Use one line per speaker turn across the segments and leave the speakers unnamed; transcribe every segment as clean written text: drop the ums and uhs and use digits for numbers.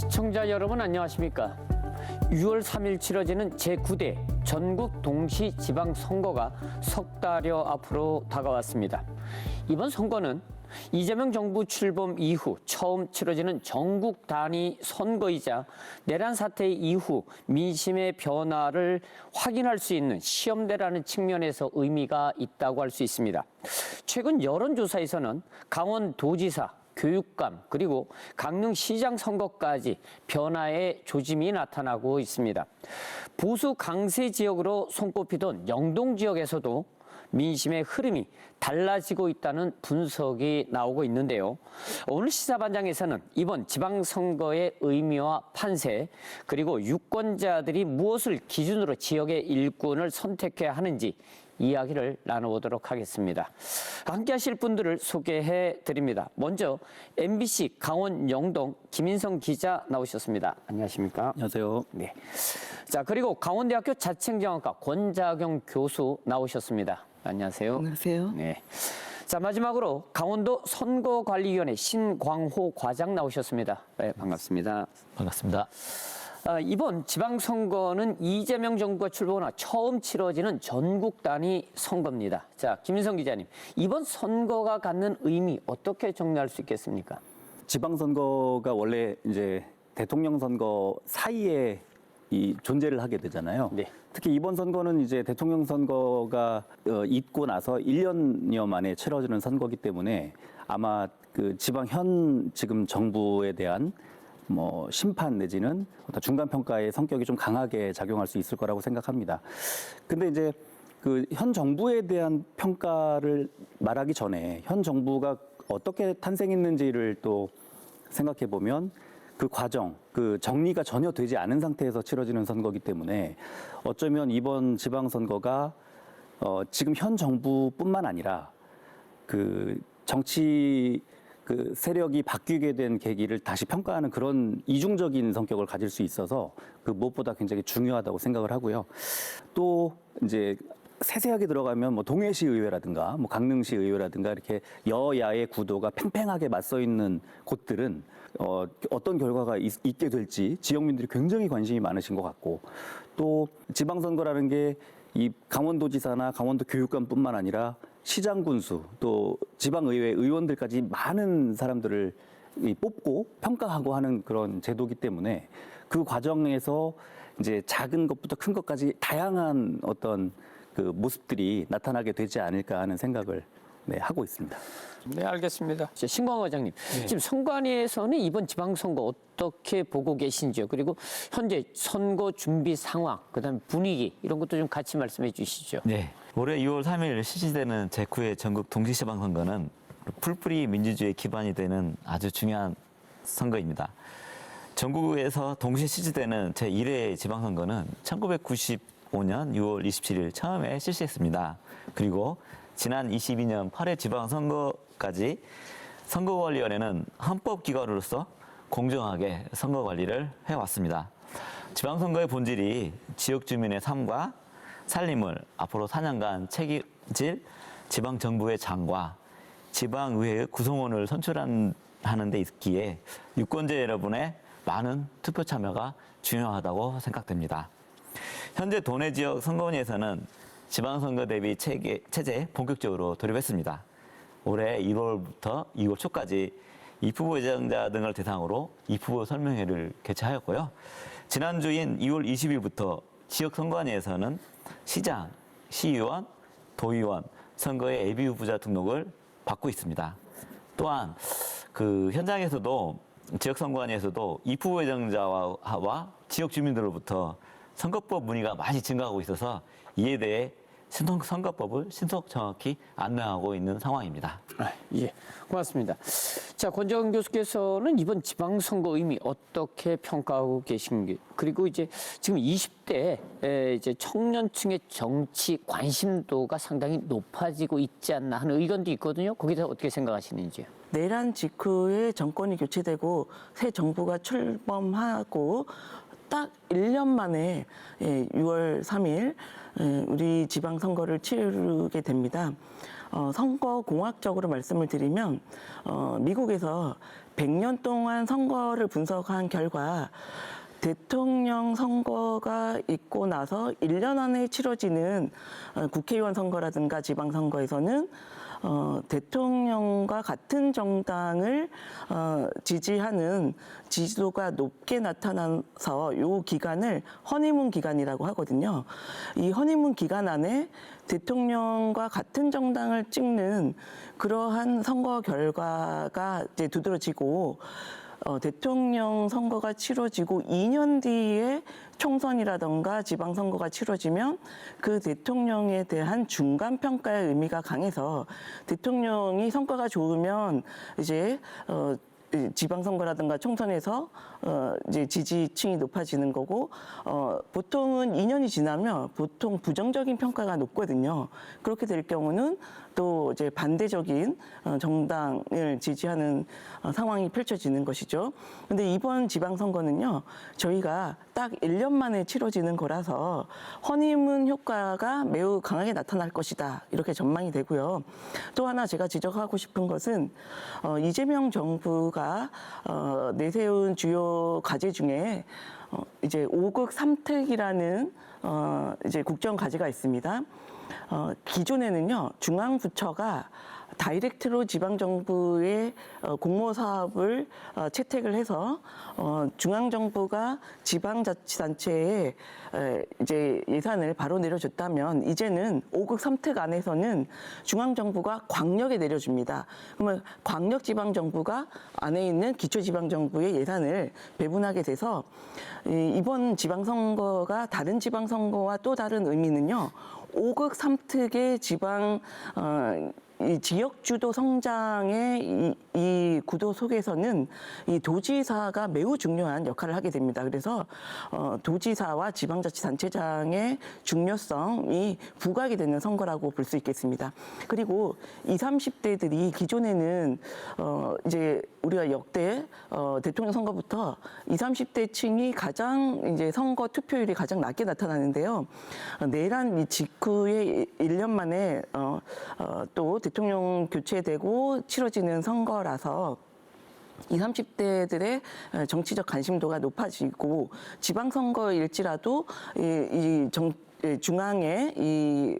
시청자 여러분 안녕하십니까? 6월 3일 치러지는 제9대 전국 동시지방선거가 석 달여 앞으로 다가왔습니다. 이번 선거는 이재명 정부 출범 이후 처음 치러지는 전국 단위 선거이자 내란 사태 이후 민심의 변화를 확인할 수 있는 시험대라는 측면에서 의미가 있다고 할 수 있습니다. 최근 여론조사에서는 강원도지사, 교육감 그리고 강릉시장 선거까지 변화의 조짐이 나타나고 있습니다. 보수 강세 지역으로 손꼽히던 영동 지역에서도 민심의 흐름이 달라지고 있다는 분석이 나오고 있는데요. 오늘 시사반장에서는 이번 지방선거의 의미와 판세, 그리고 유권자들이 무엇을 기준으로 지역의 일꾼을 선택해야 하는지 이야기를 나눠보도록 하겠습니다. 함께 하실 분들을 소개해 드립니다. 먼저 MBC 강원 영동 김인성 기자 나오셨습니다. 안녕하십니까?
안녕하세요.
네. 자, 그리고 강원대학교 자칭정학과 권자경 교수 나오셨습니다. 안녕하세요.
안녕하세요.
네. 자, 마지막으로 강원도 선거관리위원회 신광호 과장 나오셨습니다. 네, 반갑습니다.
반갑습니다.
이번 지방선거는 이재명 정부가 출범한 후 처음 치러지는 전국 단위 선거입니다. 자, 김인성 기자님, 이번 선거가 갖는 의미 어떻게 정리할 수 있겠습니까?
지방선거가 원래 이제 대통령 선거 사이에 이 존재를 하게 되잖아요.
네.
특히 이번 선거는 이제 대통령 선거가 있고 나서 1년여 만에 치러지는 선거이기 때문에 아마 그 지금 정부에 대한 뭐 심판 내지는 어떤 중간 평가의 성격이 좀 강하게 작용할 수 있을 거라고 생각합니다. 근데 이제 그 현 정부에 대한 평가를 말하기 전에 현 정부가 어떻게 탄생했는지를 또 생각해 보면 그 과정, 그 정리가 전혀 되지 않은 상태에서 치러지는 선거이기 때문에 어쩌면 이번 지방선거가 지금 현 정부뿐만 아니라 그 정치 그 세력이 바뀌게 된 계기를 다시 평가하는 그런 이중적인 성격을 가질 수 있어서 그 무엇보다 굉장히 중요하다고 생각을 하고요. 또 이제 세세하게 들어가면 뭐 동해시 의회라든가 뭐 강릉시 의회라든가 이렇게 여야의 구도가 팽팽하게 맞서 있는 곳들은 어떤 결과가 있게 될지 지역민들이 굉장히 관심이 많으신 것 같고, 또 지방선거라는 게 이 강원도지사나 강원도 교육감뿐만 아니라 시장 군수 또 지방의회 의원들까지 많은 사람들을 뽑고 평가하고 하는 그런 제도이기 때문에 그 과정에서 이제 작은 것부터 큰 것까지 다양한 어떤 그 모습들이 나타나게 되지 않을까 하는 생각을 하고 있습니다.
네, 알겠습니다. 신광호 과장님, 지금 선관위에서는 이번 지방선거 어떻게 보고 계신지요? 그리고 현재 선거 준비 상황, 그다음 분위기 이런 것도 좀 같이 말씀해 주시죠.
네, 올해 6월 3일 실시되는 제9회 전국 동시지방선거는 풀뿌리 민주주의의 기반이 되는 아주 중요한 선거입니다. 전국에서 동시에 실시되는 제1회 지방선거는 1995년 6월 27일 처음에 실시했습니다. 그리고 지난 22년 8회 지방선거까지 선거관리위원회는 헌법기관으로서 공정하게 선거관리를 해왔습니다. 지방선거의 본질이 지역 주민의 삶과 살림을 앞으로 4년간 책임질 지방정부의 장과 지방의회의 구성원을 선출하는 데 있기에 유권자 여러분의 많은 투표 참여가 중요하다고 생각됩니다. 현재 도내 지역 선거원에서는 지방선거 대비 체제에 본격적으로 돌입했습니다. 올해 1월부터 2월 초까지 입후보 예정자 등을 대상으로 입후보 설명회를 개최하였고요. 지난주인 2월 20일부터 지역 선거관위에서는 시장, 시의원, 도의원 선거의 예비후보자 등록을 받고 있습니다. 또한 그 현장에서도 지역 선거관위에서도 입후보 예정자와 지역 주민들로부터 선거법 문의가 많이 증가하고 있어서 이에 대해 선거법을 신속 정확히 안내하고 있는 상황입니다.
예, 고맙습니다. 자, 권자경 교수께서는 이번 지방선거 의미 어떻게 평가하고 계신지, 그리고 이제 지금 20대 이제 청년층의 정치 관심도가 상당히 높아지고 있지 않나 하는 의견도 있거든요. 거기에 대해서 어떻게 생각하시는지요?
내란 직후에 정권이 교체되고 새 정부가 출범하고 딱 1년 만에 6월 3일 우리 지방선거를 치르게 됩니다. 선거 공학적으로 말씀을 드리면 미국에서 100년 동안 선거를 분석한 결과 대통령 선거가 있고 나서 1년 안에 치러지는 국회의원 선거라든가 지방선거에서는 대통령과 같은 정당을 지지하는 지지도가 높게 나타나서 이 기간을 허니문 기간이라고 하거든요. 이 허니문 기간 안에 대통령과 같은 정당을 찍는 그러한 선거 결과가 이제 두드러지고 대통령 선거가 치러지고 2년 뒤에 총선이라던가 지방선거가 치러지면 그 대통령에 대한 중간평가의 의미가 강해서 대통령이 성과가 좋으면 이제 지방선거라든가 총선에서 이제 지지층이 높아지는 거고 보통은 2년이 지나면 보통 부정적인 평가가 높거든요. 그렇게 될 경우는 또 이제 반대적인 정당을 지지하는 상황이 펼쳐지는 것이죠. 근데 이번 지방선거는요, 저희가 딱 1년 만에 치러지는 거라서 허니문 효과가 매우 강하게 나타날 것이다. 이렇게 전망이 되고요. 또 하나 제가 지적하고 싶은 것은 이재명 정부가 내세운 주요 과제 중에 이제 5극 3특이라는 이제 국정 과제가 있습니다. 기존에는요, 중앙부처가 다이렉트로 지방정부의 공모 사업을 채택을 해서 중앙정부가 지방자치단체에 이제 예산을 바로 내려줬다면 이제는 5극 3특 안에서는 중앙정부가 광역에 내려줍니다. 그러면 광역지방정부가 안에 있는 기초지방정부의 예산을 배분하게 돼서 이번 지방선거가 다른 지방선거와 또 다른 의미는요. 5극 3특의 지방 이 지역주도 성장의 이 구도 속에서는 이 도지사가 매우 중요한 역할을 하게 됩니다. 그래서 도지사와 지방자치단체장의 중요성이 부각이 되는 선거라고 볼 수 있겠습니다. 그리고 20, 30대들이 기존에는 이제 우리가 역대 대통령 선거부터 20, 30대층이 가장 이제 선거 투표율이 가장 낮게 나타나는데요. 내란 이 직후에 1년 만에 또 대통령 교체되고 치러지는 선거라서 20, 30대들의 정치적 관심도가 높아지고 지방선거일지라도 중앙의 이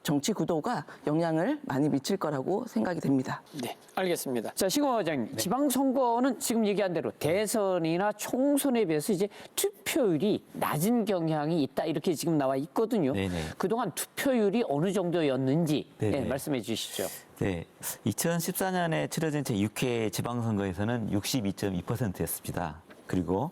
정치 구도가 영향을 많이 미칠 거라고 생각이 됩니다.
네, 알겠습니다. 자, 신공화 과장님, 지방선거는 지금 얘기한 대로 대선이나 총선에 비해서 이제 투표율이 낮은 경향이 있다 이렇게 지금 나와 있거든요.
네네.
그동안 투표율이 어느 정도였는지
네네.
말씀해 주시죠.
네, 2014년에 치러진 제6회 지방선거에서는 62.2%였습니다. 그리고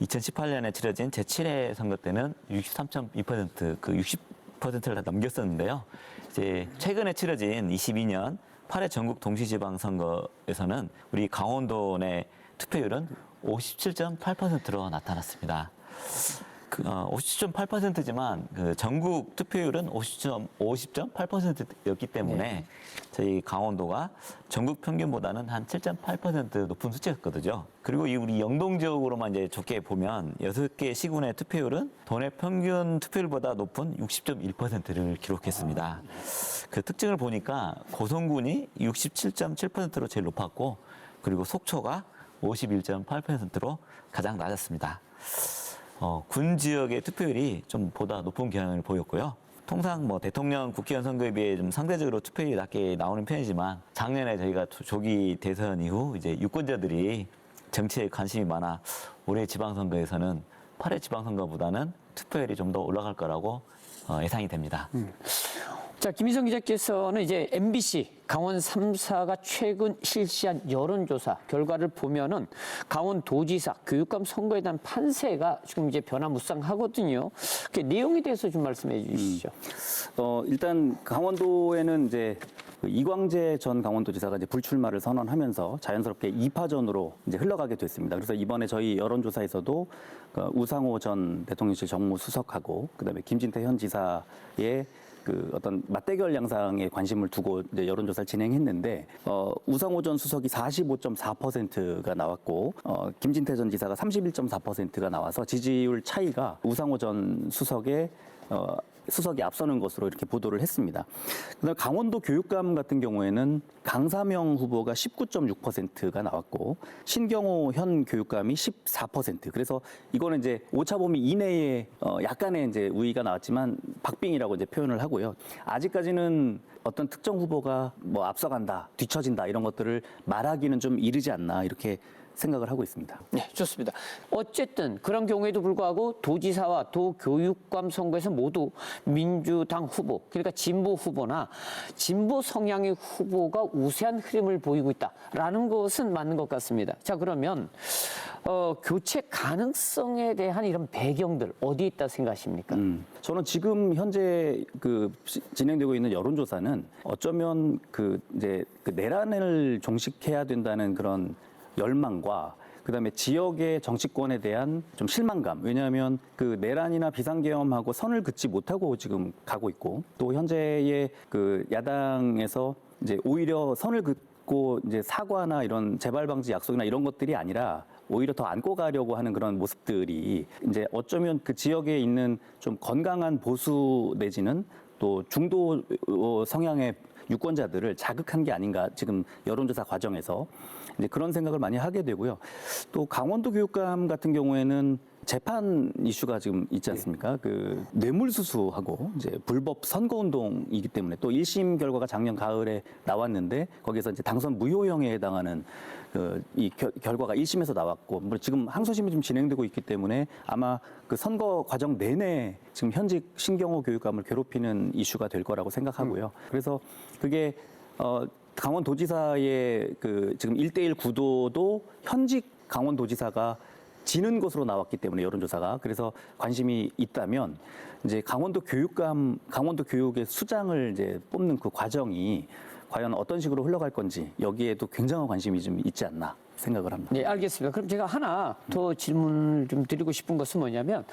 2018년에 치러진 제7회 선거 때는 63.2%, 그 60%를 다 넘겼었는데요. 이제 최근에 치러진 22년 8회 전국 동시지방선거에서는 우리 강원도 내 투표율은 57.8%로 나타났습니다. 50.8%지만 그 전국 투표율은 50.8%였기 때문에 저희 강원도가 전국 평균보다는 한 7.8% 높은 수치였거든요. 그리고 이 우리 영동 지역으로만 이제 좋게 보면 6개 시군의 투표율은 도내 평균 투표율보다 높은 60.1%를 기록했습니다. 그 특징을 보니까 고성군이 67.7%로 제일 높았고, 그리고 속초가 51.8%로 가장 낮았습니다. 군 지역의 투표율이 좀 보다 높은 경향을 보였고요. 통상 뭐 대통령, 국회의원 선거에 비해 좀 상대적으로 투표율이 낮게 나오는 편이지만 작년에 저희가 조기 대선 이후 이제 유권자들이 정치에 관심이 많아 올해 지방선거에서는 8회 지방선거보다는 투표율이 좀 더 올라갈 거라고 예상이 됩니다.
자, 김희성 기자께서는 이제 MBC 강원 3사가 최근 실시한 여론조사 결과를 보면은 강원도지사, 교육감 선거에 대한 판세가 지금 이제 변화무쌍하거든요. 그 내용에 대해서 좀 말씀해 주시죠.
일단 강원도에는 이제 이광재 전 강원도지사가 이제 불출마를 선언하면서 자연스럽게 2파전으로 이제 흘러가게 됐습니다. 그래서 이번에 저희 여론조사에서도 우상호 전 대통령실 정무수석하고 그다음에 김진태 현 지사의 그 어떤 맞대결 양상에 관심을 두고 이제 여론조사를 진행했는데 우상호 전 수석이 45.4%가 나왔고 김진태 전 지사가 31.4%가 나와서 지지율 차이가 우상호 전 수석의 수석이 앞서는 것으로 이렇게 보도를 했습니다. 그다음에 강원도 교육감 같은 경우에는 강사명 후보가 19.6%가 나왔고 신경호 현 교육감이 14%. 그래서 이거는 이제 오차 범위 이내에 약간의 이제 우위가 나왔지만 박빙이라고 이제 표현을 하고요. 아직까지는 어떤 특정 후보가 뭐 앞서간다, 뒤처진다 이런 것들을 말하기는 좀 이르지 않나 이렇게 생각을 하고 있습니다.
네, 좋습니다. 어쨌든 그런 경우에도 불구하고 도지사와 도교육감 선거에서 모두 민주당 후보, 그러니까 진보 후보나 진보 성향의 후보가 우세한 흐름을 보이고 있다라는 것은 맞는 것 같습니다. 자, 그러면 교체 가능성에 대한 이런 배경들 어디에 있다 생각하십니까?
저는 지금 현재 진행되고 있는 여론조사는 어쩌면 이제 내란을 종식해야 된다는 그런 열망과 그다음에 지역의 정치권에 대한 좀 실망감. 왜냐하면 내란이나 비상계엄하고 선을 긋지 못하고 지금 가고 있고 또 현재의 야당에서 이제 오히려 선을 긋고 이제 사과나 이런 재발 방지 약속이나 이런 것들이 아니라 오히려 더 안고 가려고 하는 그런 모습들이 이제 어쩌면 그 지역에 있는 좀 건강한 보수 내지는 또 중도 성향의 유권자들을 자극한 게 아닌가 지금 여론조사 과정에서 이제 그런 생각을 많이 하게 되고요. 또 강원도 교육감 같은 경우에는 재판 이슈가 지금 있지 않습니까? 뇌물수수하고 이제 불법 선거운동이기 때문에 또 1심 결과가 작년 가을에 나왔는데 거기서 이제 당선 무효형에 해당하는 이 결과가 1심에서 나왔고 지금 항소심이 좀 진행되고 있기 때문에 아마 선거 과정 내내 지금 현직 신경호 교육감을 괴롭히는 이슈가 될 거라고 생각하고요. 그래서 그게 강원도지사의 지금 1대1 구도도 현직 강원도지사가 지는 것으로 나왔기 때문에 여론조사가 그래서 관심이 있다면 이제 강원도 교육의 수장을 이제 뽑는 그 과정이 과연 어떤 식으로 흘러갈 건지 여기에도 굉장한 관심이 좀 있지 않나 생각을 합니다.
네, 알겠습니다. 그럼 제가 하나 더 질문을 좀 드리고 싶은 것은 뭐냐면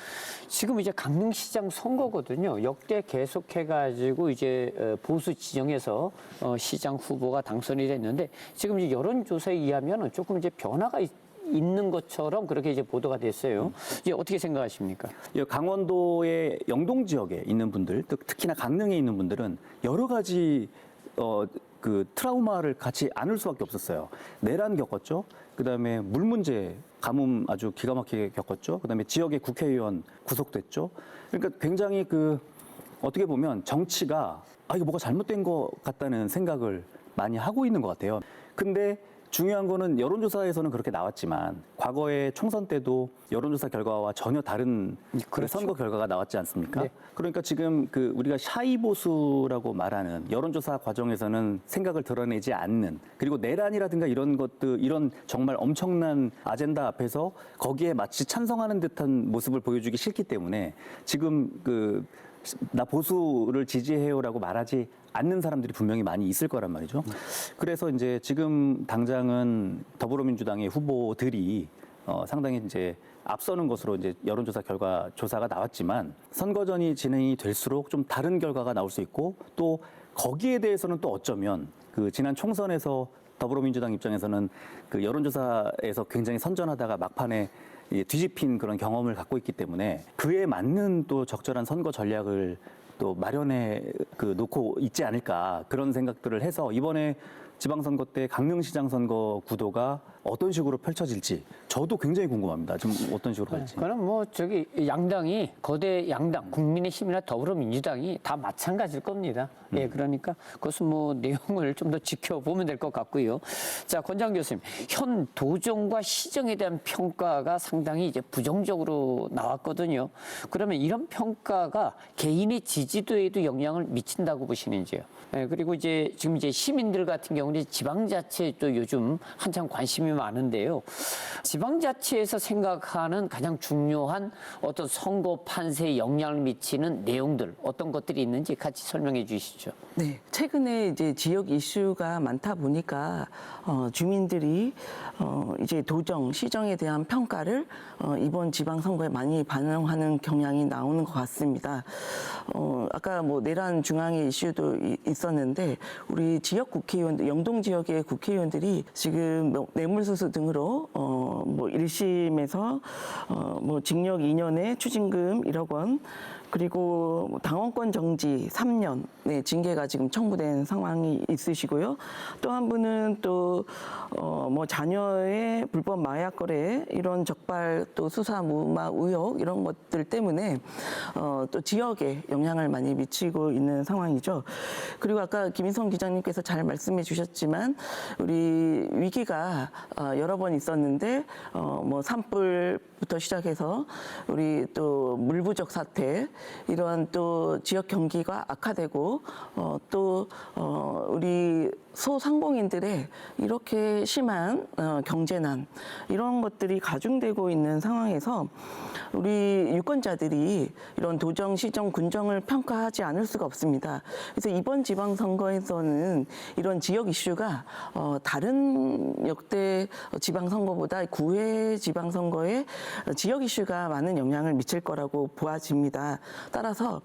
지금 이제 강릉시장 선거거든요. 역대 계속해가지고 이제 보수 지정에서 시장 후보가 당선이 됐는데 지금 이제 여론조사에 의하면 조금 이제 변화가 있는 것처럼 그렇게 이제 보도가 됐어요. 이제 어떻게 생각하십니까?
강원도의 영동 지역에 있는 분들, 특히나 강릉에 있는 분들은 여러 가지 트라우마를 같이 안을 수밖에 없었어요. 내란 겪었죠. 그다음에 물 문제, 가뭄 아주 기가 막히게 겪었죠. 그다음에 지역의 국회의원 구속됐죠. 그러니까 굉장히 어떻게 보면 정치가 이거 뭐가 잘못된 것 같다는 생각을 많이 하고 있는 것 같아요. 근데 중요한 거는 여론조사에서는 그렇게 나왔지만 과거에 총선 때도 여론조사 결과와 전혀 다른 선거 결과가 나왔지 않습니까?
네.
그러니까 지금 우리가 샤이 보수라고 말하는 여론조사 과정에서는 생각을 드러내지 않는 그리고 내란이라든가 이런 것들 이런 정말 엄청난 아젠다 앞에서 거기에 마치 찬성하는 듯한 모습을 보여주기 싫기 때문에 지금 나 보수를 지지해요라고 말하지 않는 사람들이 분명히 많이 있을 거란 말이죠. 그래서 이제 지금 당장은 더불어민주당의 후보들이 상당히 이제 앞서는 것으로 이제 여론조사 결과 조사가 나왔지만 선거전이 진행이 될수록 좀 다른 결과가 나올 수 있고 또 거기에 대해서는 또 어쩌면 지난 총선에서 더불어민주당 입장에서는 여론조사에서 굉장히 선전하다가 막판에 뒤집힌 그런 경험을 갖고 있기 때문에 그에 맞는 또 적절한 선거 전략을 또 마련해 놓고 있지 않을까 그런 생각들을 해서 이번에 지방선거 때 강릉시장 선거 구도가 어떤 식으로 펼쳐질지 저도 굉장히 궁금합니다. 좀 어떤 식으로 갈지.
그럼 양당이 거대 양당 국민의힘이나 더불어민주당이 다 마찬가지일 겁니다. 예, 그러니까 그것은 내용을 좀 더 지켜보면 될 것 같고요. 자, 권장 교수님, 현 도정과 시정에 대한 평가가 상당히 이제 부정적으로 나왔거든요. 그러면 이런 평가가 개인의 지지도에도 영향을 미친다고 보시는지요? 예, 그리고 지금 시민들 같은 경우는 지방자치에 또 요즘 한창 관심이 많은데요. 지방자치에서 생각하는 가장 중요한 어떤 선거 판세에 영향을 미치는 내용들 어떤 것들이 있는지 같이 설명해 주시죠.
네, 최근에 이제 지역 이슈가 많다 보니까 주민들이 이제 도정, 시정에 대한 평가를 이번 지방선거에 많이 반영하는 경향이 나오는 것 같습니다. 아까 내란 중앙의 이슈도 있었는데 우리 지역 국회의원들, 영동 지역의 국회의원들이 지금 뇌물수수 등으로 1심에서 징역 2년에 추징금 1억 원, 그리고 당원권 정지 3년 네, 징계가 지금 청구된 상황이 있으시고요. 또 한 분은 또 뭐 자녀의 불법 마약 거래 이런 적발 또 수사 무마 의혹 이런 것들 때문에 또 지역에 영향을 많이 미치고 있는 상황이죠. 그리고 아까 김인성 기자님께서 잘 말씀해 주셨지만 우리 위기가 여러 번 있었는데 뭐 산불부터 시작해서 우리 또 물 부족 사태 이러한 또 지역 경기가 악화되고 또 우리 소상공인들의 이렇게 심한 경제난 이런 것들이 가중되고 있는 상황에서 우리 유권자들이 이런 도정, 시정, 군정을 평가하지 않을 수가 없습니다. 그래서 이번 지방선거에서는 이런 지역 이슈가 다른 역대 지방선거보다 구회 지방선거에 지역 이슈가 많은 영향을 미칠 거라고 보아집니다. 따라서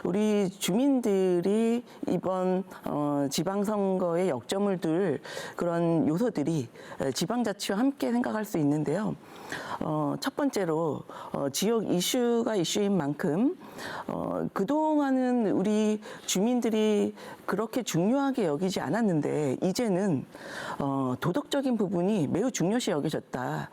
우리 주민들이 이번 지방선거에 역점을 둘 그런 요소들이 지방자치와 함께 생각할 수 있는데요. 첫 번째로 지역 이슈가 이슈인 만큼 그동안은 우리 주민들이 그렇게 중요하게 여기지 않았는데 이제는 도덕적인 부분이 매우 중요시 여겨졌다.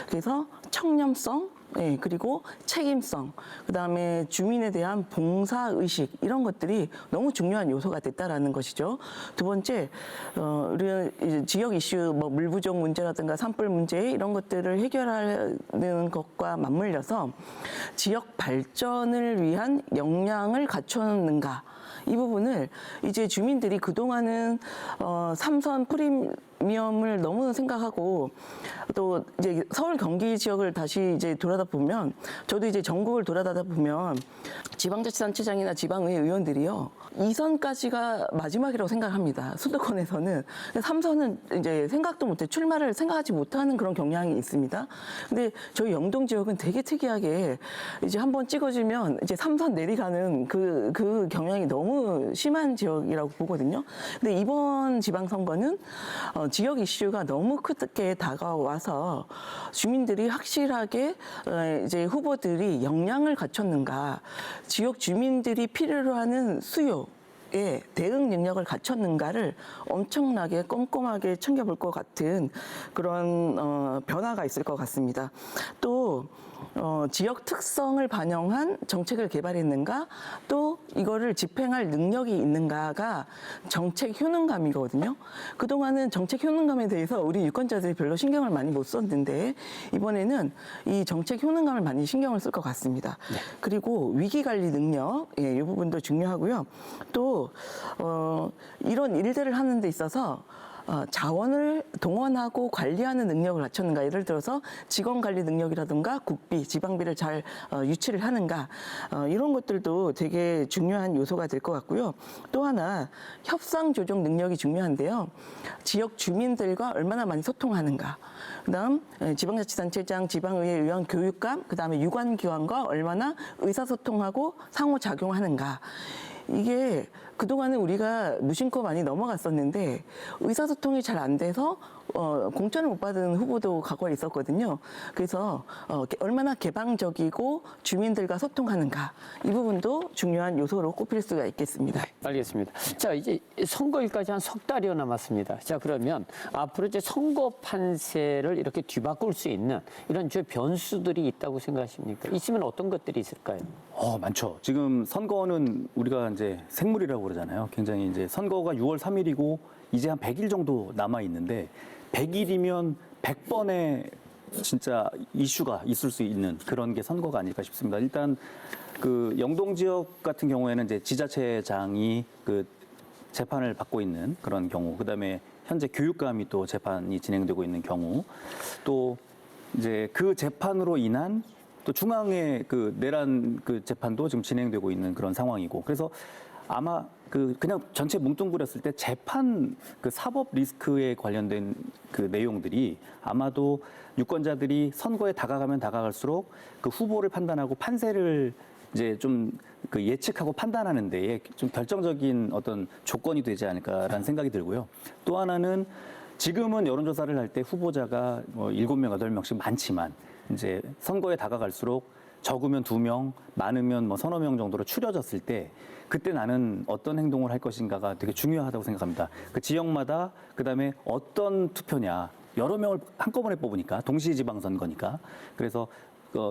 그래서 청렴성 네, 그리고 책임성, 그다음에 주민에 대한 봉사의식 이런 것들이 너무 중요한 요소가 됐다라는 것이죠. 두 번째, 우리 지역 이슈, 뭐 물 부족 문제라든가 산불 문제 이런 것들을 해결하는 것과 맞물려서 지역 발전을 위한 역량을 갖췄는가 이 부분을 이제 주민들이 그동안은 삼선 프리미엄을 너무 생각하고 또 이제 서울 경기 지역을 다시 이제 돌아다 보면 저도 이제 전국을 돌아다니다 보면 지방자치단체장이나 지방의회 의원들이요 2선까지가 마지막이라고 생각합니다. 수도권에서는 3선은 이제 생각도 못해 출마를 생각하지 못하는 그런 경향이 있습니다. 근데 저희 영동 지역은 되게 특이하게 이제 한번 찍어주면 이제 3선 내리가는 그 경향이 너무 심한 지역이라고 보거든요. 근데 이번 지방선거는 지역 이슈가 너무 크게 다가와서 주민들이 확실하게 이제 후보들이 역량을 갖췄는가, 지역 주민들이 필요로 하는 수요, 대응 능력을 갖췄는가를 엄청나게 꼼꼼하게 챙겨볼 것 같은 그런 변화가 있을 것 같습니다. 또 지역 특성을 반영한 정책을 개발했는가, 또 이거를 집행할 능력이 있는가가 정책 효능감이거든요. 그동안은 정책 효능감에 대해서 우리 유권자들이 별로 신경을 많이 못 썼는데 이번에는 이 정책 효능감을 많이 신경을 쓸 것 같습니다. 네. 그리고 위기관리 능력, 이 부분도 중요하고요. 또 이런 일들을 하는 데 있어서 자원을 동원하고 관리하는 능력을 갖췄는가. 예를 들어서 직원 관리 능력이라든가 국비, 지방비를 잘 유치를 하는가. 이런 것들도 되게 중요한 요소가 될 것 같고요. 또 하나 협상 조정 능력이 중요한데요. 지역 주민들과 얼마나 많이 소통하는가. 그다음 지방자치단체장, 지방의회 의원, 교육감, 그다음에 유관기관과 얼마나 의사소통하고 상호작용하는가. 이게 그동안은 우리가 무심코 많이 넘어갔었는데 의사소통이 잘 안 돼서 공천을 못 받은 후보도 과거에 있었거든요. 그래서 얼마나 개방적이고 주민들과 소통하는가 이 부분도 중요한 요소로 꼽힐 수가 있겠습니다.
알겠습니다. 자, 이제 선거일까지 한 석 달여 남았습니다. 자, 그러면 앞으로 이제 선거 판세를 이렇게 뒤바꿀 수 있는 이런 저 변수들이 있다고 생각하십니까? 있으면 어떤 것들이 있을까요?
많죠. 지금 선거는 우리가 이제 생물이라고 그러잖아요. 굉장히 이제 선거가 6월 3일이고 이제 한 100일 정도 남아 있는데 100일이면 100번의 진짜 이슈가 있을 수 있는 그런 게 선거가 아닐까 싶습니다. 일단 그 영동 지역 같은 경우에는 이제 지자체장이 그 재판을 받고 있는 그런 경우, 그다음에 현재 교육감이 또 재판이 진행되고 있는 경우, 또 이제 그 재판으로 인한 또 중앙의 그 내란 그 재판도 지금 진행되고 있는 그런 상황이고, 그래서 아마 그냥 전체 뭉뚱그렸을 때 재판 그 사법 리스크에 관련된 그 내용들이 아마도 유권자들이 선거에 다가가면 다가갈수록 그 후보를 판단하고 판세를 이제 좀 그 예측하고 판단하는 데에 좀 결정적인 어떤 조건이 되지 않을까라는 생각이 들고요. 또 하나는 지금은 여론조사를 할 때 후보자가 뭐 7명, 8명씩 많지만 이제 선거에 다가갈수록 적으면 2명, 많으면 뭐 서너 명 정도로 추려졌을 때 그때 나는 어떤 행동을 할 것인가가 되게 중요하다고 생각합니다. 그 지역마다 그다음에 어떤 투표냐 여러 명을 한꺼번에 뽑으니까 동시지방선거니까 그래서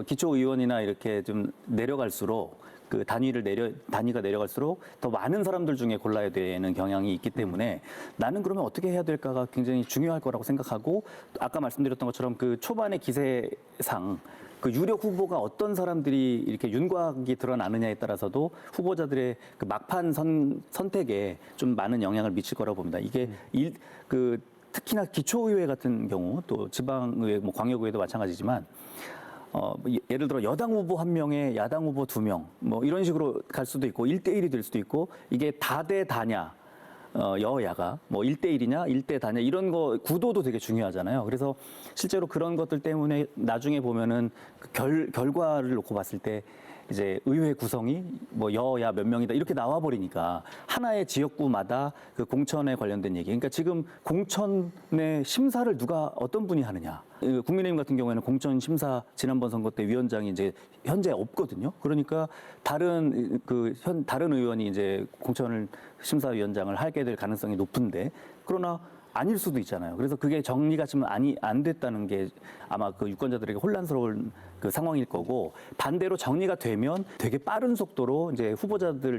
기초의원이나 이렇게 좀 내려갈수록 그 단위가 내려갈수록 더 많은 사람들 중에 골라야 되는 경향이 있기 때문에 나는 그러면 어떻게 해야 될까가 굉장히 중요할 거라고 생각하고 아까 말씀드렸던 것처럼 그 초반의 기세상 그 유력 후보가 어떤 사람들이 이렇게 윤곽이 드러나느냐에 따라서도 후보자들의 그 막판 선택에 좀 많은 영향을 미칠 거라고 봅니다. 이게 특히나 기초의회 같은 경우 또 지방의회, 뭐 광역의회도 마찬가지지만 예를 들어 여당 후보 1명에 야당 후보 2명 뭐 이런 식으로 갈 수도 있고 1대1이 될 수도 있고 이게 다대 다냐 여야가 뭐 1대1이냐 1대 다냐 이런 거 구도도 되게 중요하잖아요. 그래서 실제로 그런 것들 때문에 나중에 보면은 그 결과를 놓고 봤을 때 이제 의회 구성이 뭐 여야 몇 명이다 이렇게 나와 버리니까 하나의 지역구마다 그 공천에 관련된 얘기. 그러니까 지금 공천의 심사를 누가 어떤 분이 하느냐. 국민의힘 같은 경우에는 공천 심사 지난번 선거 때 위원장이 이제 현재 없거든요. 그러니까 다른 의원이 이제 공천을 심사위원장을 하게 될 가능성이 높은데 그러나 아닐 수도 있잖아요. 그래서 그게 정리가 지금 안 됐다는 게 아마 그 유권자들에게 혼란스러운 그 상황일 거고 반대로 정리가 되면 되게 빠른 속도로 이제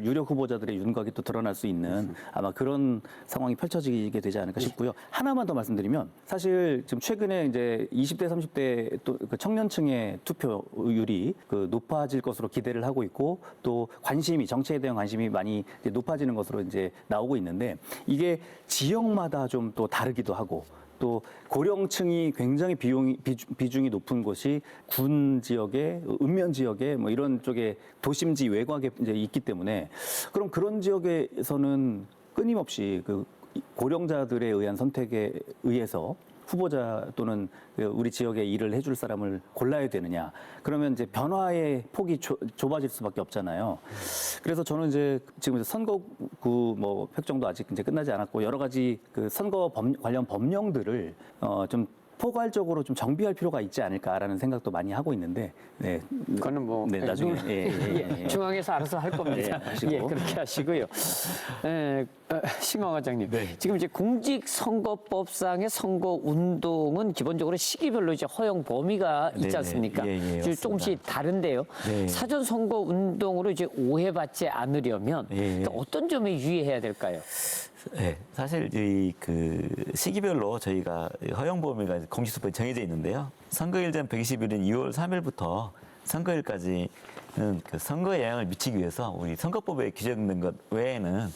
유력 후보자들의 윤곽이 또 드러날 수 있는 아마 그런 상황이 펼쳐지게 되지 않을까 싶고요. 하나만 더 말씀드리면 사실 지금 최근에 이제 20대, 30대 또 그 청년층의 투표율이 그 높아질 것으로 기대를 하고 있고 또 정치에 대한 관심이 많이 이제 높아지는 것으로 이제 나오고 있는데 이게 지역마다 좀 또 다르기도 하고 또 고령층이 굉장히 비중이 높은 곳이 군 지역에, 읍면 지역에 뭐 이런 쪽에 도심지 외곽에 이제 있기 때문에 그럼 그런 지역에서는 끊임없이 그 고령자들에 의한 선택에 의해서 후보자 또는 우리 지역에 일을 해줄 사람을 골라야 되느냐. 그러면 이제 변화의 폭이 좁아질 수밖에 없잖아요. 그래서 저는 이제 지금 선거구 뭐 획정도 아직 이제 끝나지 않았고 여러 가지 그 선거 관련 법령들을 좀 포괄적으로 좀 정비할 필요가 있지 않을까라는 생각도 많이 하고 있는데, 네.
그거는 뭐
네, 나중에 예.
중앙에서 알아서 할 겁니다.
하시고.
예, 그렇게 하시고요. 신광 과장님, 지금 이제 공직선거법상의 선거 운동은 기본적으로 시기별로 이제 허용 범위가 있지
네네.
않습니까?
예,
이제
맞습니다.
조금씩 다른데요.
네.
사전 선거 운동으로 이제 오해받지 않으려면
예.
어떤 점에 유의해야 될까요?
네, 사실 그 시기별로 저희가 허용 범위가 공직선거에 정해져 있는데요. 선거일 전 120일인 2월 3일부터 선거일까지는 그 선거에 영향을 미치기 위해서 우리 선거법에 규정된 것 외에는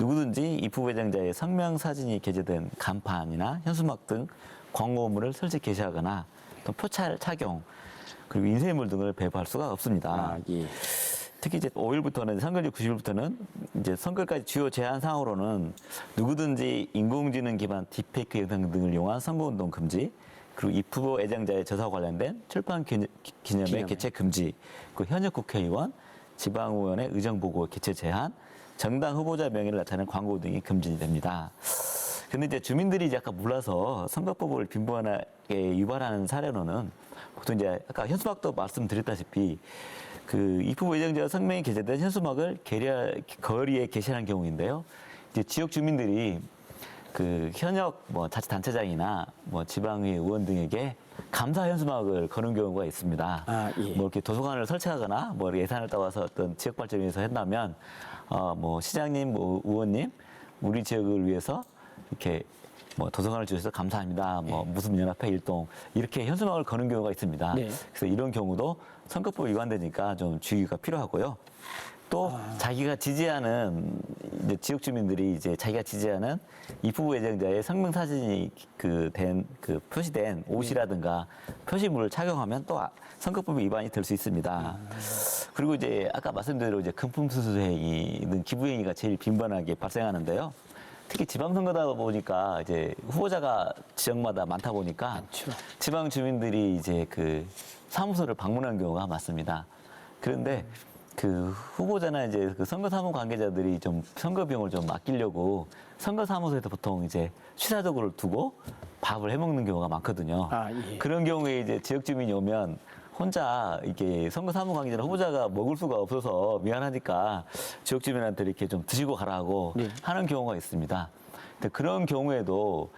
누구든지 입후보예정자의 성명 사진이 게재된 간판이나 현수막 등 광고물을 설치 게시하거나 또 표찰 착용 그리고 인쇄물 등을 배부할 수가 없습니다.
예.
특히 이제 5일부터는 선거일 90일부터는 이제 선거일까지 주요 제한 사항으로는 누구든지 인공지능 기반 딥페이크 영상 등을 이용한 선거운동 금지, 그리고 입후보 애정자의 저사와 관련된 출판 기념회 개최 금지, 그 현역 국회의원, 지방의원의 의정보고 개최 제한, 정당 후보자 명의를 나타내는 광고 등이 금지됩니다. 근데 이제 주민들이 이제 아까 몰라서 선거법을 빈번하게 유발하는 사례로는 보통 이제 아까 현수막도 말씀드렸다시피 그 입후보 예정자 성명이 게재된 현수막을 거리에 게시하는 경우인데요. 이제 지역 주민들이 그 현역 뭐 자치단체장이나 뭐 지방의 의원 등에게 감사 현수막을 거는 경우가 있습니다.
예.
뭐 이렇게 도서관을 설치하거나 뭐 예산을 따와서 어떤 지역 발전을 위해서 한다면 뭐 시장님, 뭐 의원님, 우리 지역을 위해서 이렇게 뭐 도서관을 주셔서 감사합니다. 뭐 무슨 연합회 일동 이렇게 현수막을 거는 경우가 있습니다.
네.
그래서 이런 경우도 선거법 위반되니까 좀 주의가 필요하고요. 또 자기가 지지하는 이제 지역 주민들이 이제 자기가 지지하는 입후보 예정자의 성명 사진이 표시된 옷이라든가 표시물을 착용하면 또 선거법 위반이 될 수 있습니다. 그리고 이제 아까 말씀드린 대로 이제 금품 수수 행위는 기부 행위가 제일 빈번하게 발생하는데요. 특히 지방선거다 보니까 이제 후보자가 지역마다 많다 보니까 지방 주민들이 이제 그 사무소를 방문하는 경우가 많습니다. 그런데 그 후보자나 이제 그 선거 사무 관계자들이 좀 선거 비용을 좀 아끼려고 선거 사무소에서 보통 이제 취사도구를 두고 밥을 해 먹는 경우가 많거든요.
예.
그런 경우에 이제 지역 주민이 오면 혼자 이게 선거 사무관계자나 후보자가 먹을 수가 없어서 미안하니까 지역 주민한테 이렇게 좀 드시고 가라고
네.
하는 경우가 있습니다. 근데 그런 경우에도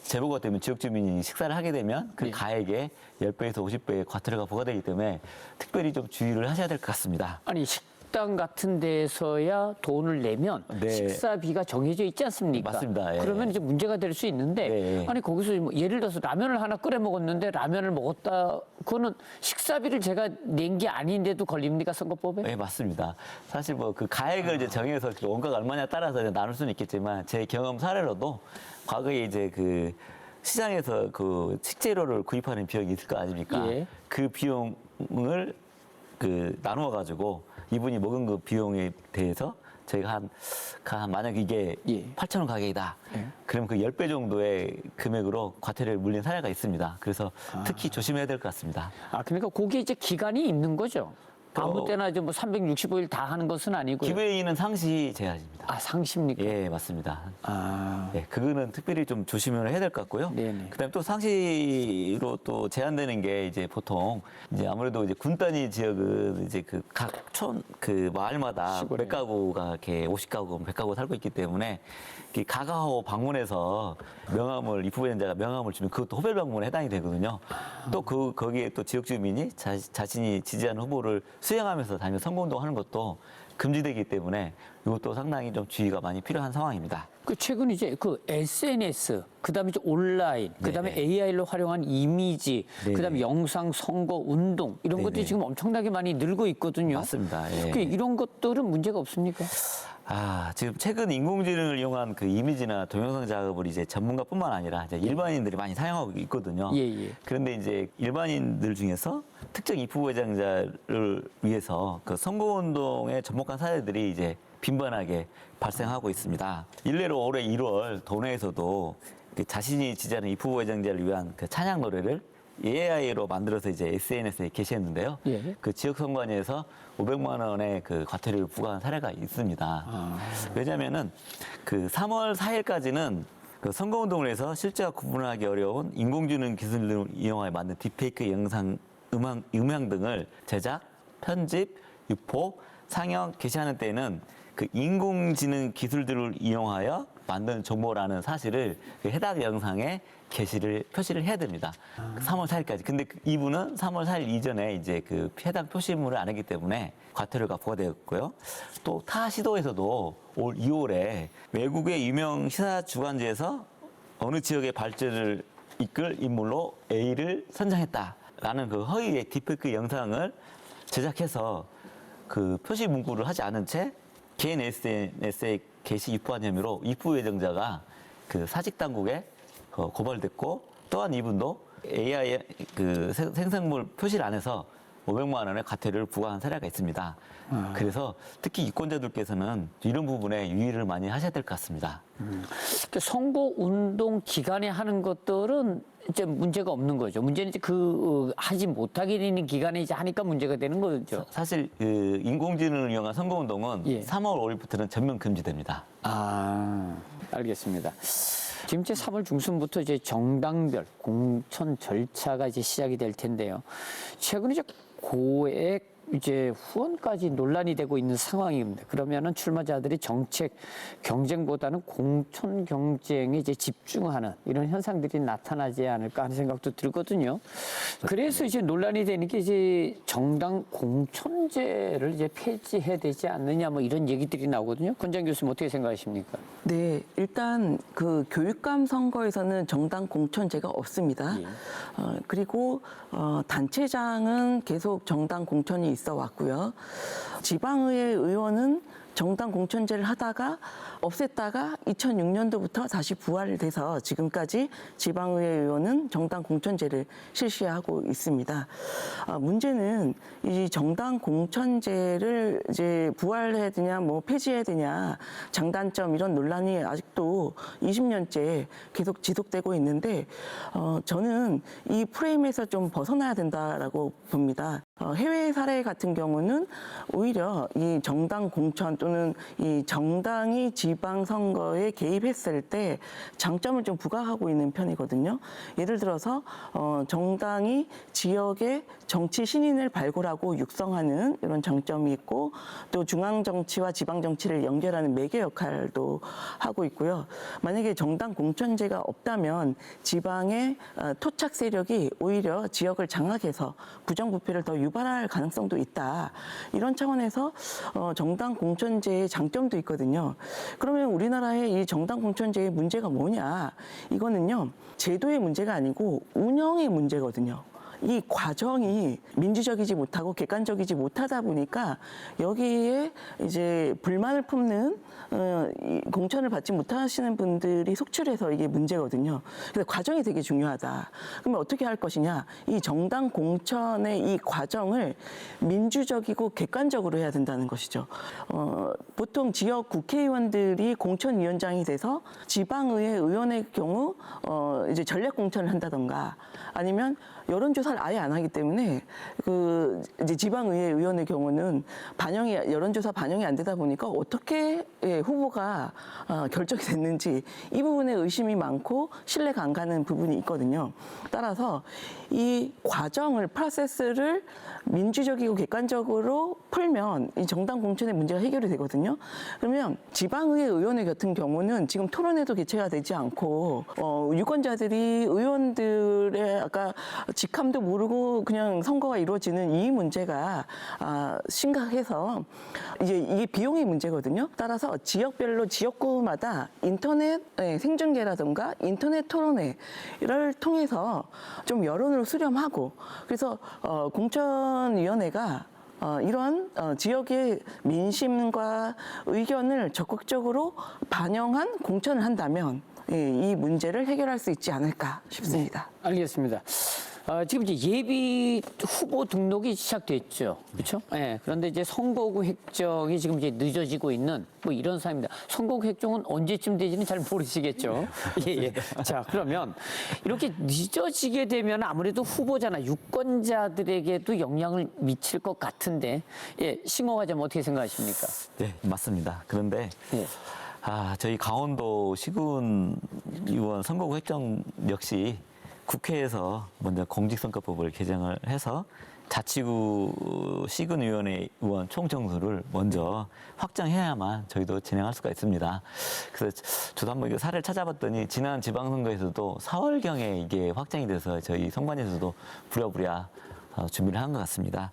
제보가 되면 지역 주민이 식사를 하게 되면 그
네.
가액에 10배에서 50배의 과태료가 부과되기 때문에 특별히 좀 주의를 하셔야 될 것 같습니다.
아니 식당 같은 데서야 돈을 내면
네.
식사비가 정해져 있지 않습니까?
맞습니다. 예.
그러면 이제 문제가 될 수 있는데
네.
아니 거기서 뭐 예를 들어서 라면을 하나 끓여 먹었는데 라면을 먹었다 그거는 식사비를 제가 낸 게 아닌데도 걸립니까 선거법에?
네, 맞습니다. 사실 뭐 그 가액을 이제 정해서 그 원가가 얼마냐 따라서 이제 나눌 수는 있겠지만 제 경험 사례로도 과거에 이제 그 시장에서 그 식재료를 구입하는 비용이 있을 거 아닙니까?
예.
그 비용을 나누어 가지고 이분이 먹은 그 비용에 대해서 저희가 만약 이게
예.
8,000원 가격이다.
예.
그럼 그 10배 정도의 금액으로 과태료를 물린 사례가 있습니다. 그래서 특히 조심해야 될 것 같습니다.
아 그러니까 거기에 이제 기간이 있는 거죠. 아무
어,
때나 이제 뭐 365일 다 하는 것은 아니고요.
기회인은 상시 제한입니다.
아 상시입니까?
예, 맞습니다.
아
네, 그거는 특별히 좀 조심을 해야 될 것 같고요.
네네.
그다음에 또 상시로 또 제한되는 게 이제 보통 이제 아무래도 이제 군 단위 지역은 이제 그 각 촌 그 마을마다
시골에.
100가구가 이렇게 50가구, 100가구 살고 있기 때문에 이렇게 가가호 방문해서 명함을 입후보자가 명함을 주면 그것도 호별 방문에 해당이 되거든요. 또 거기에 또 지역 주민이 자신이 지지하는 후보를 수행하면서 다니면서 선거운동하는 것도 금지되기 때문에 이것도 상당히 좀 주의가 많이 필요한 상황입니다.
그 최근 이제 그 SNS, 그다음에 이제 온라인, 그다음에
네네.
AI를 활용한 이미지,
네네.
그다음에 영상 선거 운동 이런 것들이
네네.
지금 엄청나게 많이 늘고 있거든요.
맞습니다. 예.
그 이런 것들은 문제가 없습니까?
지금 최근 인공지능을 이용한 그 이미지나 동영상 작업을 이제 전문가뿐만 아니라 이제 일반인들이 많이 사용하고 있거든요.
예, 예.
그런데 이제 일반인들 중에서 특정 입후보장자를 위해서 그 선거운동에 접목한 사례들이 이제 빈번하게 발생하고 있습니다. 일례로 올해 1월 도내에서도 그 자신이 지지하는 입후보장자를 위한 그 찬양 노래를 AI로 만들어서 이제 SNS에 게시했는데요.
예.
그 지역 선관위에서 500만 원의 그 과태료를 부과한 사례가 있습니다. 왜냐하면은 그 3월 4일까지는 그 선거운동을 해서 실제와 구분하기 어려운 인공지능 기술을 이용하여 만든 딥페이크 영상, 음향 등을 제작, 편집, 유포, 상영, 게시하는 때에는 그 인공지능 기술들을 이용하여 만든 정보라는 사실을 그 해당 영상에 표시를 해야 됩니다. 3월 4일까지. 근데 이분은 3월 4일 이전에 이제 그 해당 표시물을 안 했기 때문에 과태료가 부과되었고요. 또 타 시도에서도 올 2월에 외국의 유명 시사 주간지에서 어느 지역의 발전을 이끌 인물로 A를 선정했다라는 그 허위의 딥페이크 영상을 제작해서 그 표시 문구를 하지 않은 채 개인 SNS에 게시 유포한 혐의로 입후 예정자가 그 사직 당국에 고발됐고 또한 이분도 AI 그 생성물 표시를 안 해서 500만 원의 과태료를 부과한 사례가 있습니다. 그래서 특히 유권자들께서는 이런 부분에 유의를 많이 하셔야 될 것 같습니다.
그 선거 운동 기간에 하는 것들은 이제 문제가 없는 거죠. 문제는 이제 하지 못하게 되는 기간에 이제 하니까 문제가 되는 거죠.
사실 그 인공지능을 이용한 선거운동은
예.
3월 5일부터는 전면 금지됩니다.
아, 알겠습니다. 지금 이제 3월 중순부터 이제 정당별 공천 절차가 이제 시작이 될 텐데요. 최근 이제 고액 이제 후원까지 논란이 되고 있는 상황입니다. 그러면은 출마자들이 정책 경쟁보다는 공천 경쟁에 이제 집중하는 이런 현상들이 나타나지 않을까 하는 생각도 들거든요. 그래서 이제 논란이 되는 게 이제 정당 공천제를 이제 폐지해야 되지 않느냐 뭐 이런 얘기들이 나오거든요. 권장 교수님 어떻게 생각하십니까?
네, 일단 그 교육감 선거에서는 정당 공천제가 없습니다.
예.
그리고 단체장은 계속 정당 공천이 있어 왔고요. 지방의회 의원은 정당 공천제를 하다가 없앴다가 2006년도부터 다시 부활돼서 지금까지 지방의회 의원은 정당 공천제를 실시하고 있습니다. 문제는 이 정당 공천제를 이제 부활해야 되냐, 뭐 폐지해야 되냐, 장단점 이런 논란이 아직도 20년째 계속 지속되고 있는데 저는 이 프레임에서 좀 벗어나야 된다라고 봅니다. 해외 사례 같은 경우는 오히려 이 정당 공천 또는 이 정당이 지방선거에 개입했을 때 장점을 좀 부각하고 있는 편이거든요. 예를 들어서 정당이 지역의 정치 신인을 발굴하고 육성하는 이런 장점이 있고 또 중앙 정치와 지방 정치를 연결하는 매개 역할도 하고 있고요. 만약에 정당 공천제가 없다면 지방의 토착 세력이 오히려 지역을 장악해서 부정부패를 더 유발할 가능성도 있다. 이런 차원에서 정당 공천제의 장점도 있거든요. 그러면 우리나라의 이 정당 공천제의 문제가 뭐냐? 이거는요, 제도의 문제가 아니고 운영의 문제거든요. 이 과정이 민주적이지 못하고 객관적이지 못하다 보니까 여기에 이제 불만을 품는 이 공천을 받지 못하시는 분들이 속출해서 이게 문제거든요. 그래서 과정이 되게 중요하다. 그러면 어떻게 할 것이냐? 이 정당 공천의 이 과정을 민주적이고 객관적으로 해야 된다는 것이죠. 보통 지역 국회의원들이 공천위원장이 돼서 지방의회 의원의 경우 이제 전략 공천을 한다던가 아니면 여론조사를 아예 안 하기 때문에 그 이제 지방의회 의원의 경우는 여론조사 반영이 안 되다 보니까 어떻게 후보가 결정이 됐는지 이 부분에 의심이 많고 신뢰가 안 가는 부분이 있거든요. 따라서 이 과정을 프로세스를 민주적이고 객관적으로 풀면 이 정당 공천의 문제가 해결이 되거든요. 그러면 지방의회 의원의 같은 경우는 지금 토론회도 개최가 되지 않고 유권자들이 의원들의 아까 직함도 모르고 그냥 선거가 이루어지는 이 문제가 심각해서 이제 이게 비용의 문제거든요. 따라서 지역별로 지역구마다 인터넷 생중계라든가 인터넷 토론회를 통해서 좀 여론을 수렴하고 그래서 공천위원회가 이런 지역의 민심과 의견을 적극적으로 반영한 공천을 한다면 이 문제를 해결할 수 있지 않을까 싶습니다.
네, 알겠습니다. 지금 이제 예비 후보 등록이 시작됐죠. 그렇죠? 예. 그런데 이제 선거구 획정이 지금 이제 늦어지고 있는 뭐 이런 상황입니다. 선거구 획정은 언제쯤 되지는 잘 모르시겠죠. 예, 예. 자, 그러면 이렇게 늦어지게 되면 아무래도 후보자나 유권자들에게도 영향을 미칠 것 같은데, 예, 신공화자님 어떻게 생각하십니까?
네, 맞습니다. 그런데
예.
저희 강원도 시군 의원 선거구 획정 역시 국회에서 먼저 공직선거법을 개정을 해서 자치구 시군위원회 의원 총정수를 먼저 확정해야만 저희도 진행할 수가 있습니다. 그래서 저도 한번 이거 사례를 찾아봤더니 지난 지방선거에서도 4월경에 이게 확정이 돼서 저희 선관위에서도 부랴부랴 준비를 한 것 같습니다.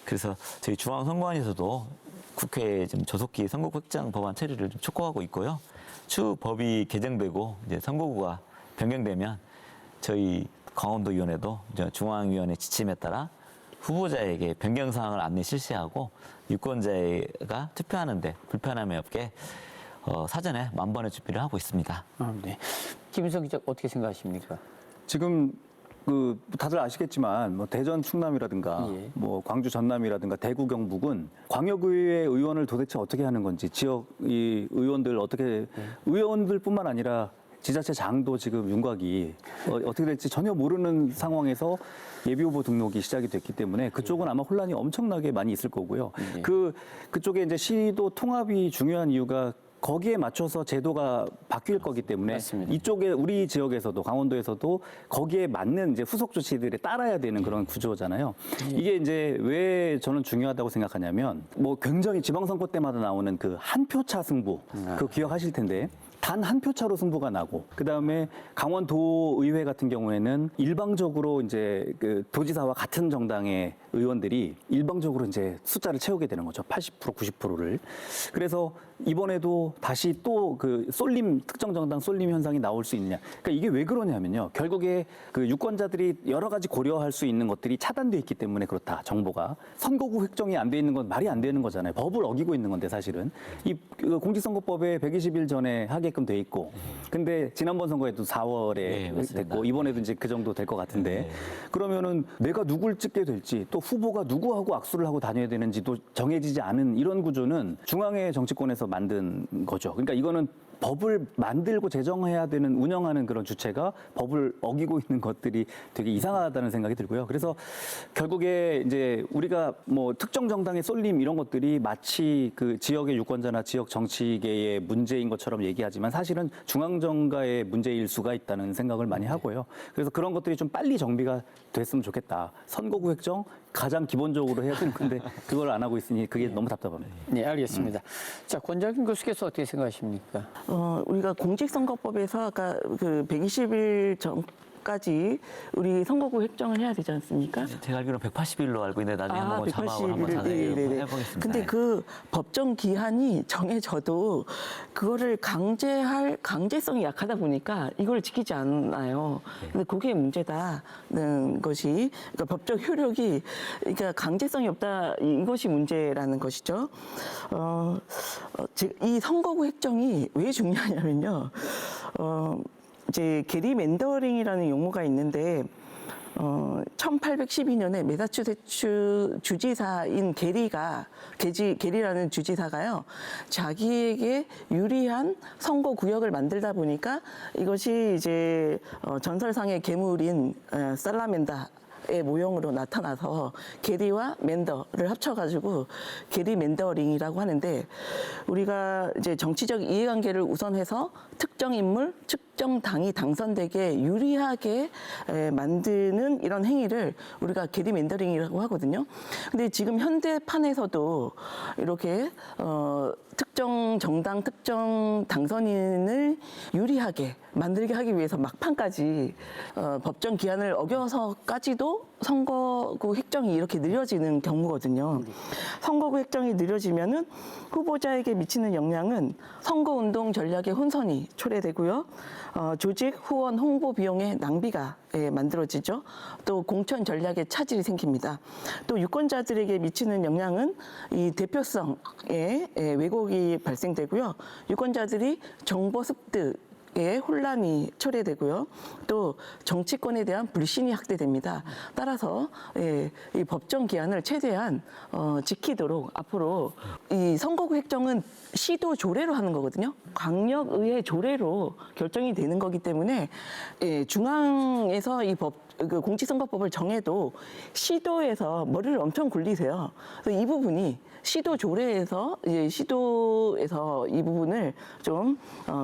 그래서 저희 중앙선관위에서도 국회에 지금 조속히 선거구 획정 법안 처리를 좀 촉구하고 있고요. 추후 법이 개정되고 이제 선거구가 변경되면 저희 강원도위원회도 중앙위원회 지침에 따라 후보자에게 변경 사항을 안내 실시하고 유권자가 투표하는데 불편함이 없게 사전에 만번의 준비를 하고 있습니다.
네. 김인석 기자 어떻게 생각하십니까?
지금 그 다들 아시겠지만 뭐 대전 충남이라든가
예.
뭐 광주 전남이라든가 대구 경북은 광역의회 의원을 도대체 어떻게 하는 건지 지역 이 의원들 어떻게 의원들뿐만 아니라 지자체 장도 지금 윤곽이 어떻게 될지 전혀 모르는 상황에서 예비후보 등록이 시작이 됐기 때문에 그쪽은 아마 혼란이 엄청나게 많이 있을 거고요.
예.
그쪽에 이제 시도 통합이 중요한 이유가 거기에 맞춰서 제도가 바뀔 거기 때문에
맞습니다.
이쪽에 우리 지역에서도 강원도에서도 거기에 맞는 이제 후속 조치들에 따라야 되는 그런 구조잖아요. 이게 이제 왜 저는 중요하다고 생각하냐면 뭐 굉장히 지방선거 때마다 나오는 그 한 표 차 승부 그거 기억하실 텐데 단 한 표 차로 승부가 나고 그다음에 강원도의회 같은 경우에는 일방적으로 이제 그 도지사와 같은 정당의 의원들이 일방적으로 이제 숫자를 채우게 되는 거죠. 80% 90%를. 그래서 이번에도 다시 또 그 쏠림 특정 정당 쏠림 현상이 나올 수 있느냐. 그러니까 이게 왜 그러냐면요. 결국에 그 유권자들이 여러 가지 고려할 수 있는 것들이 차단돼 있기 때문에 그렇다. 정보가 선거구 획정이 안 돼 있는 건 말이 안 되는 거잖아요. 법을 어기고 있는 건데 사실은 이 공직선거법에 120일 전에 하게끔 돼 있고. 근데 지난번 선거에도 4월에
네,
됐고 이번에도 이제 그 정도 될 것 같은데 그러면은 내가 누굴 찍게 될지 또 후보가 누구하고 악수를 하고 다녀야 되는지도 정해지지 않은 이런 구조는 중앙의 정치권에서 만든 거죠. 그러니까 이거는 법을 만들고 제정해야 되는 운영하는 그런 주체가 법을 어기고 있는 것들이 되게 이상하다는 생각이 들고요. 그래서 결국에 이제 우리가 뭐 특정 정당의 쏠림 이런 것들이 마치 그 지역의 유권자나 지역 정치계의 문제인 것처럼 얘기하지만 사실은 중앙정가의 문제일 수가 있다는 생각을 많이 하고요. 그래서 그런 것들이 좀 빨리 정비가 됐으면 좋겠다. 선거구 획정 가장 기본적으로 해야 되는 건데 그걸 안 하고 있으니 그게 너무 답답합니다.
네, 알겠습니다. 자, 권정균 교수께서 어떻게 생각하십니까?
우리가 공직선거법에서 아까 그 120일 전까지 우리 선거구 획정을 해야 되지 않습니까?
제가 알기로는 180일로 알고 있는데 나중에 한번 자막을 한번
180일.
자세히
네네네.
해보겠습니다.
근데 그 법정 기한이 정해져도 그거를 강제할 가능성이 약하다 보니까 이걸 지키지 않아요. 근데 그게 문제다는 것이 그러니까 법적 효력이 그러니까 강제성이 없다 이것이 문제라는 것이죠. 이 선거구 획정이 왜 중요하냐면요. 이제 게리맨더링이라는 용어가 있는데 1812년에 매사추세츠 주지사인 게리라는 주지사가요, 자기에게 유리한 선거 구역을 만들다 보니까 이것이 이제 전설상의 괴물인 살라멘다 의 모형으로 나타나서 게리와 맨더를 합쳐가지고 게리맨더링이라고 하는데, 우리가 이제 정치적 이해관계를 우선해서 특정 인물, 특정 당이 당선되게 유리하게 만드는 이런 행위를 우리가 게리맨더링이라고 하거든요. 근데 지금 현대판에서도 이렇게 특정 정당, 특정 당선인을 유리하게 만들게 하기 위해서 막판까지 법정 기한을 어겨서까지도 선거구 획정이 이렇게 느려지는 경우거든요. 선거구 획정이 느려지면은 후보자에게 미치는 영향은 선거운동 전략의 혼선이 초래되고요. 조직, 후원, 홍보 비용의 낭비가 만들어지죠. 또 공천 전략에 차질이 생깁니다. 또 유권자들에게 미치는 영향은 이 대표성에 왜곡이 발생되고요. 유권자들이 정보 습득 의 혼란이 초래되고요. 또 정치권에 대한 불신이 확대됩니다. 따라서 이 법정 기한을 최대한 지키도록 앞으로 이 선거구 획정은 시도 조례로 하는 거거든요. 광역의회 조례로 결정이 되는 거기 때문에 중앙에서 이 그 공직선거법을 정해도 시도에서 머리를 엄청 굴리세요. 그래서 이 부분이 시도 조례에서 시도에서 이 부분을 좀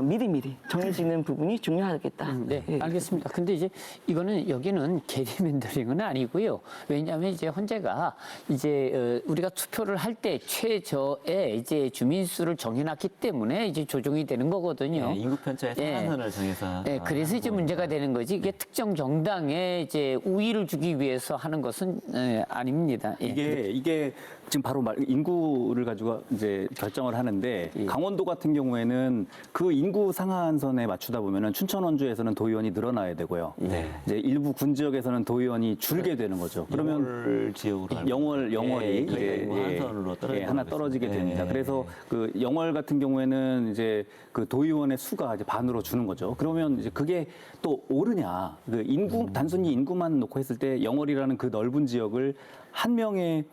미리미리 정해지는 부분이 중요하겠다.
네, 알겠습니다. 근데 이제 이거는 여기는 게리맨더링은 아니고요. 왜냐하면 이제 헌재가 이제 우리가 투표를 할 때 최저의 이제 주민수를 정해놨기 때문에 이제 조정이 되는 거거든요.
네, 인구 편차의 상한선을 정해서.
네, 그래서 이제 문제가 되는 거지. 이게 특정 정당에 이제 우위를 주기 위해서 하는 것은 아닙니다. 예.
이게 지금 바로 인구를 가지고 이제 결정을 하는데,
예.
강원도 같은 경우에는 그 인구 상한선에 맞추다 보면은 춘천 원주에서는 도의원이 늘어나야 되고요.
네.
이제 일부 군 지역에서는 도의원이 줄게 되는 거죠. 그러면
영월 지역으로 알고
영월이
있는데,
이제
한선으로 떨어지는
하나
걸로
떨어지게
있습니다.
됩니다.
네.
그래서 그 영월 같은 경우에는 이제 그 도의원의 수가 이제 반으로 주는 거죠. 그러면 이제 그게 또 옳으냐? 그 인구 단순히 인구만 놓고 했을 때 영월이라는 그 넓은 지역을 한 명의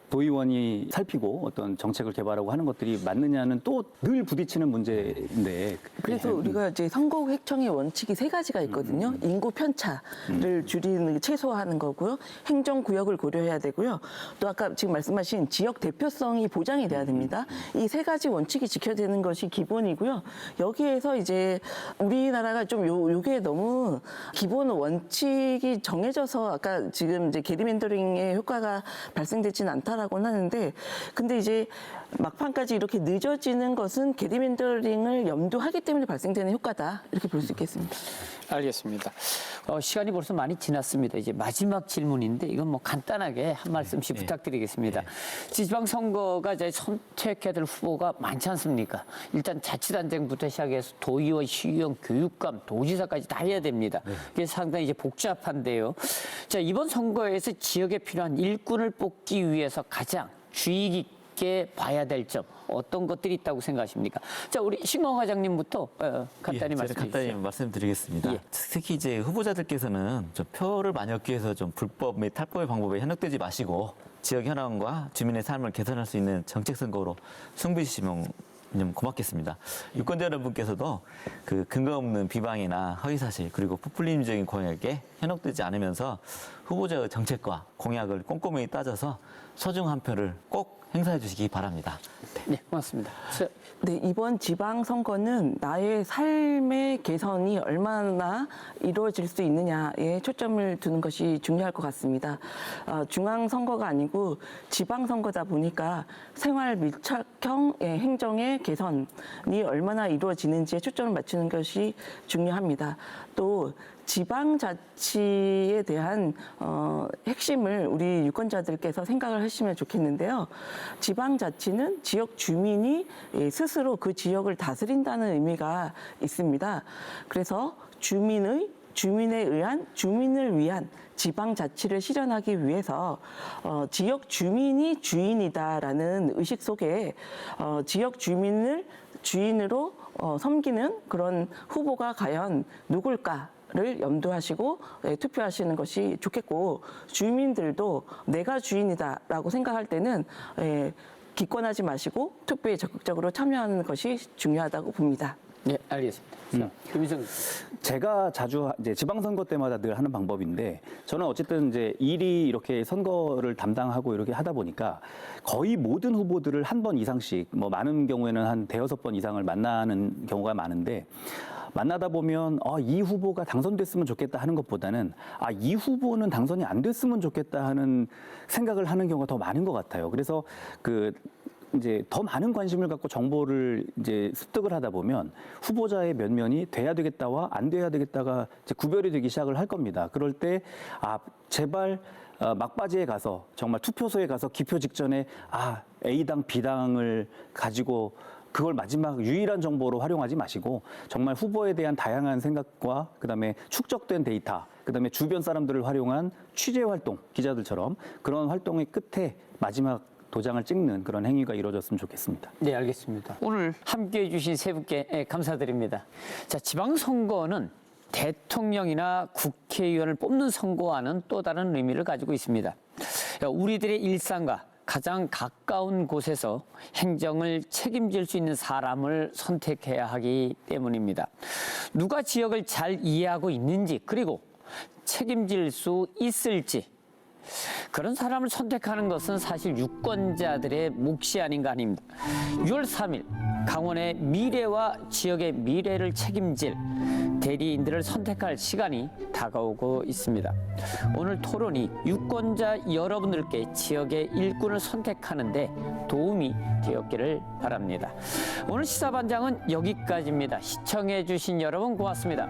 도의원이 살피고 어떤 정책을 개발하고 하는 것들이 맞느냐는 또 늘 부딪히는 문제인데.
그래서 우리가 이제 선거구 획정의 원칙이 세 가지가 있거든요. 인구 편차를 줄이는 최소화하는 거고요. 행정 구역을 고려해야 되고요. 또 아까 지금 말씀하신 지역 대표성이 보장이 돼야 됩니다. 이 세 가지 원칙이 지켜야 되는 것이 기본이고요. 여기에서 이제 우리나라가 좀 요게 너무 기본 원칙이 정해져서 아까 지금 이제 게리맨더링의 효과가 발생되지는 않다라고는 하는데, 근데 이제 막판까지 이렇게 늦어지는 것은 게리맨더링을 염두하기 때문에 발생되는 효과다, 이렇게 볼 수 있겠습니다.
알겠습니다. 시간이 벌써 많이 지났습니다. 이제 마지막 질문인데 이건 뭐 간단하게 한 말씀씩 부탁드리겠습니다. 지방선거가 이제 선택해야 될 후보가 많지 않습니까? 일단 자치단체부터 시작해서 도의원, 시의원, 교육감, 도지사까지 다 해야 됩니다. 이게 상당히 이제 복잡한데요. 자, 이번 선거에서 지역에 필요한 일꾼을 뽑기 위해서 가장 주의 깊게 봐야 될 점 어떤 것들이 있다고 생각하십니까? 자, 우리 신광 과장님부터 간단히 말씀해 주시죠.
간단히 말씀드리겠습니다.
예.
특히 이제 후보자들께서는 좀 표를 많이 얻기 위해서 좀 불법 및 탈법의 방법에 현혹되지 마시고 지역 현황과 주민의 삶을 개선할 수 있는 정책 선거로 승부지시면 좀 고맙겠습니다. 유권자 여러분께서도 그 근거 없는 비방이나 허위사실 그리고 포퓰리즘적인 공약에 현혹되지 않으면서 후보자의 정책과 공약을 꼼꼼히 따져서 소중한 표를 꼭 행사해 주시기 바랍니다.
네, 고맙습니다.
네, 이번 지방선거는 나의 삶의 개선이 얼마나 이루어질 수 있느냐에 초점을 두는 것이 중요할 것 같습니다. 중앙선거가 아니고 지방선거다 보니까 생활 밀착형 행정의 개선이 얼마나 이루어지는지에 초점을 맞추는 것이 중요합니다. 또 지방자치에 대한 핵심을 우리 유권자들께서 생각을 하시면 좋겠는데요. 지방자치는 지역 주민이 스스로 그 지역을 다스린다는 의미가 있습니다. 그래서 주민을 위한 지방자치를 실현하기 위해서 지역 주민이 주인이다라는 의식 속에 지역 주민을 주인으로 섬기는 그런 후보가 과연 누굴까를 염두하시고 투표하시는 것이 좋겠고, 주민들도 내가 주인이다라고 생각할 때는 기권하지 마시고 투표에 적극적으로 참여하는 것이 중요하다고 봅니다.
네, 알겠습니다. 자, 김희정.
제가 자주 이제 지방선거 때마다 늘 하는 방법인데, 저는 어쨌든 이제 일이 이렇게 선거를 담당하고 이렇게 하다 보니까 거의 모든 후보들을 한 번 이상씩, 뭐 많은 경우에는 한 대여섯 번 이상을 만나는 경우가 많은데, 만나다 보면 이 후보가 당선됐으면 좋겠다 하는 것보다는 이 후보는 당선이 안 됐으면 좋겠다 하는 생각을 하는 경우가 더 많은 것 같아요. 그래서 이제 더 많은 관심을 갖고 정보를 이제 습득을 하다 보면 후보자의 면면이 돼야 되겠다와 안 돼야 되겠다가 이제 구별이 되기 시작을 할 겁니다. 그럴 때 제발 막바지에 가서 정말 투표소에 가서 기표 직전에 A당, B당을 가지고 그걸 마지막 유일한 정보로 활용하지 마시고 정말 후보에 대한 다양한 생각과 그다음에 축적된 데이터, 그다음에 주변 사람들을 활용한 취재 활동, 기자들처럼 그런 활동의 끝에 마지막 도장을 찍는 그런 행위가 이루어졌으면 좋겠습니다.
네, 알겠습니다. 오늘 함께해 주신 세 분께 감사드립니다. 자, 지방선거는 대통령이나 국회의원을 뽑는 선거와는 또 다른 의미를 가지고 있습니다. 우리들의 일상과 가장 가까운 곳에서 행정을 책임질 수 있는 사람을 선택해야 하기 때문입니다. 누가 지역을 잘 이해하고 있는지, 그리고 책임질 수 있을지, 그런 사람을 선택하는 것은 사실 유권자들의 몫이 아닌가 아닙니다. 6월 3일 강원의 미래와 지역의 미래를 책임질 대리인들을 선택할 시간이 다가오고 있습니다. 오늘 토론이 유권자 여러분들께 지역의 일꾼을 선택하는 데 도움이 되었기를 바랍니다. 오늘 시사반장은 여기까지입니다. 시청해 주신 여러분 고맙습니다.